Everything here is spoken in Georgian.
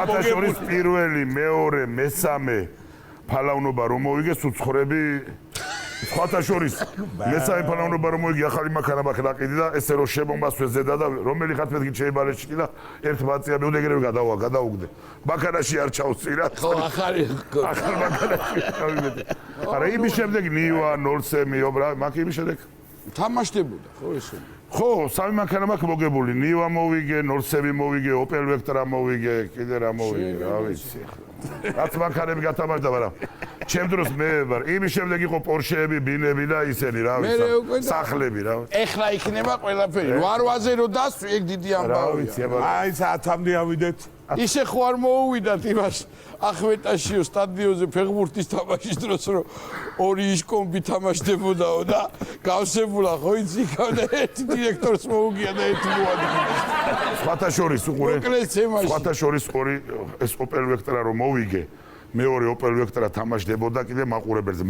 სხვათა შორის პირველი, მეორე, მესამე ფალავნობა რომ მოვიგე სუცხრები სხვათა შორის მესამე ფალავნობა რომ მოვიგე ახალი მანქანა მაყიდი და ესე რომ შემომასვე ზედა და რომელი ხათ მეთქი შეიბარეშკი და ერთ ბაწია მეუდეგერები გადაუგდე მანქანაში არ ჩავწირა ხო ახალი მანქანაში გავიმეტე არა იმის შემდეგ ნივა 03 ობრა მაგ იმის შემდეგ თამაშდებოდა ხო ესე ხო სამი მანქანა მაქვს მოგებული ნივა მოვიგე 03 მოვიგე ოპელ ვექტრა მოვიგე კიდე რა მოვიგე რა ვიცი რაც მანქანები გათამაშდა მაგრამ ჩემ დროს მე ვარ იმის შემდეგ იყო პორშეები ბინები და ისენი რა ვიცი სახლები რა ეხლა იქნება ყველაფერი 8-8-ზე რო დასვი ეგ დიდი ამბავია აი საათამდე ავიდეთ ისე ხო არ მოუვიდათ იმას ახმეტაშიო სტადიონზე ფეხბურთის თამაშის დროს რომ ორი იშკომბი თამაშდებოდაო და გავსებულა ხო იცი იქავდა ერთი დირექტორს მოუგია და ერთი მოადგინა სხვათა შორის უყურე სხვათა შორის ორი ეს ოპელ ვექტრა რომ მოვიგე მეორე ოპელ ვექტრა თამაშდებოდა კიდე მაყურებელზე